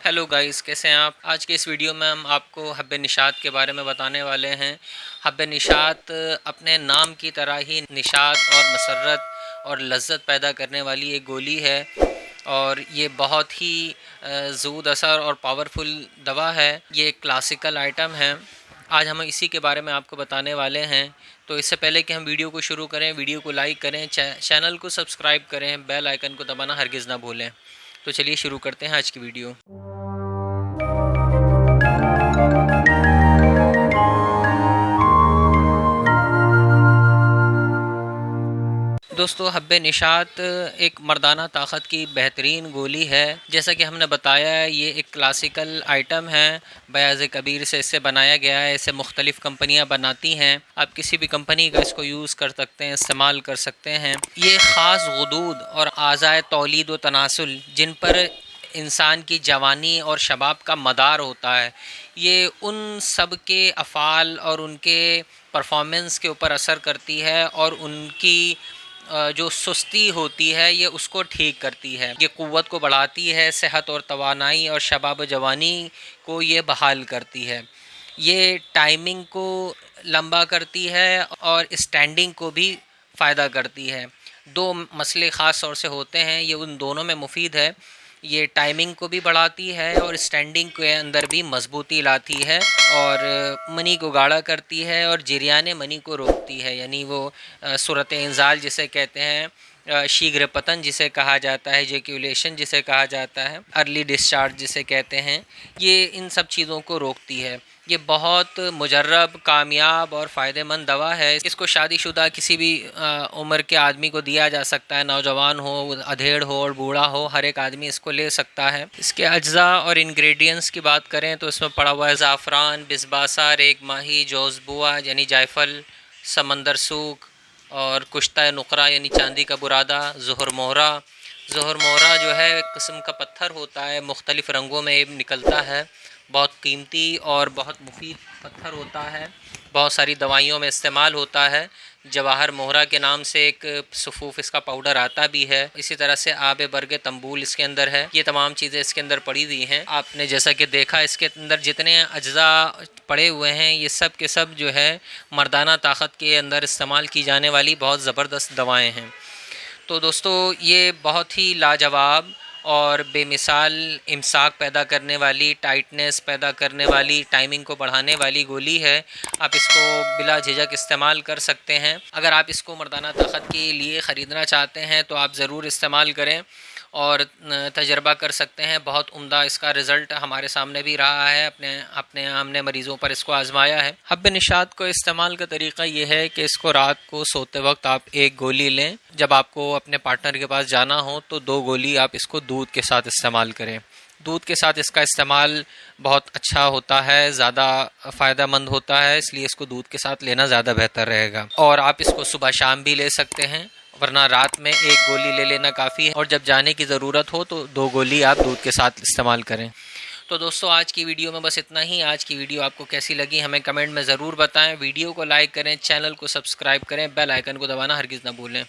Hello guys, कैसे हैं आप। आज के इस वीडियो में हम आपको हब्बे निशात के बारे में बताने वाले हैं। हब्बे निशात अपने नाम की तरह ही निशात और मसरत और लज्जत पैदा करने वाली एक गोली है और ये बहुत ही ज़ूद असर और पावरफुल दवा है। ये एक क्लासिकल आइटम है। आज हम इसी के बारे में आपको बताने वाले हैं। तो इससे पहले कि हम वीडियो को शुरू करें, वीडियो को लाइक करें, चैनल को सब्सक्राइब करें, बेल आइकन को दबाना हरगिज़ ना भूलें। तो चलिए शुरू करते हैं आज की वीडियो। दोस्तों, हब्बे निशात एक मर्दाना ताकत की बेहतरीन गोली है। जैसा कि हमने बताया है, ये एक क्लासिकल आइटम है। बयाज़ कबीर से इसे बनाया गया है। इसे मुख्तलिफ़ कंपनियां बनाती हैं। आप किसी भी कंपनी का इसको यूज़ कर सकते हैं, इस्तेमाल कर सकते हैं। ये ख़ास गुदूद और आज़ाए तौलीद व तनासुल जिन पर इंसान की जवानी और शबाब का मदार होता है, ये उन सब के अफ़ाल और उनके परफॉर्मेंस के ऊपर असर करती है और उनकी जो सुस्ती होती है ये उसको ठीक करती है। ये क़ुव्वत को बढ़ाती है, सेहत और तवानाई और शबाब जवानी को ये बहाल करती है। ये टाइमिंग को लंबा करती है और स्टैंडिंग को भी फ़ायदा करती है। दो मसले ख़ास तौर से होते हैं, ये उन दोनों में मुफीद है। ये टाइमिंग को भी बढ़ाती है और स्टैंडिंग के अंदर भी मजबूती लाती है और मनी को गाढ़ा करती है और जरियाने मनी को रोकती है। यानी वो सूरत इंजाल जिसे कहते हैं, शीघ्र पतन जिसे कहा जाता है, इजैक्यूलेशन जिसे कहा जाता है, अर्ली डिस्चार्ज जिसे कहते हैं, ये इन सब चीज़ों को रोकती है। ये बहुत मुजर्रब, कामयाब और फ़ायदेमंद दवा है। इसको शादीशुदा किसी भी उम्र के आदमी को दिया जा सकता है। नौजवान हो, अधेड़ हो और बूढ़ा हो, हर एक आदमी इसको ले सकता है। इसके अज्जा और इंग्रेडिएंट्स की बात करें तो इसमें पड़ा हुआ है ज़ाफ़रान, बिस्बासा, रेग माही, जोज़बुआ यानी जायफल, समंदर सूख और कुश्ता नुकरा यानी चांदी का बुरादा, ज़ुहर मोहरा। ज़ुहर मोहरा जो है एक किस्म का पत्थर होता है, मुख्तलिफ़ रंगों में निकलता है। बहुत कीमती और बहुत मुफीद पत्थर होता है, बहुत सारी दवाइयों में इस्तेमाल होता है। जवाहर मोहरा के नाम से एक सफ़ूफ़ इसका पाउडर आता भी है। इसी तरह से आब बरग तंबूल इसके अंदर है। ये तमाम चीज़ें इसके अंदर पड़ी हुई हैं। आपने जैसा कि देखा, इसके अंदर जितने अज्जा पड़े हुए हैं ये सब के सब जो है मर्दाना ताकत के अंदर इस्तेमाल की जाने वाली बहुत ज़बरदस्त दवाएँ हैं। तो दोस्तों, ये बहुत ही लाजवाब और बेमिसाल इमसाक पैदा करने वाली, टाइटनेस पैदा करने वाली, टाइमिंग को बढ़ाने वाली गोली है। आप इसको बिला झिझक इस्तेमाल कर सकते हैं। अगर आप इसको मर्दाना ताकत के लिए ख़रीदना चाहते हैं तो आप ज़रूर इस्तेमाल करें और तजर्बा कर सकते हैं। बहुत उम्दा इसका रिज़ल्ट हमारे सामने भी रहा है। अपने हमने मरीज़ों पर इसको आजमाया है। हब्बे निशात को इस्तेमाल का तरीका ये है कि इसको रात को सोते वक्त आप एक गोली लें। जब आपको अपने पार्टनर के पास जाना हो तो 2 गोली आप इसको दूध के साथ इस्तेमाल करें। दूध के साथ इसका इस्तेमाल बहुत अच्छा होता है, ज़्यादा फ़ायदेमंद होता है, इसलिए इसको दूध के साथ लेना ज़्यादा बेहतर रहेगा। और आप इसको सुबह शाम भी ले सकते हैं, वरना रात में एक गोली ले लेना काफ़ी है। और जब जाने की ज़रूरत हो तो 2 गोली आप दूध के साथ इस्तेमाल करें। तो दोस्तों, आज की वीडियो में बस इतना ही। आज की वीडियो आपको कैसी लगी हमें कमेंट में ज़रूर बताएं। वीडियो को लाइक करें, चैनल को सब्सक्राइब करें, बेल आइकन को दबाना हरगिज़ ना भूलें।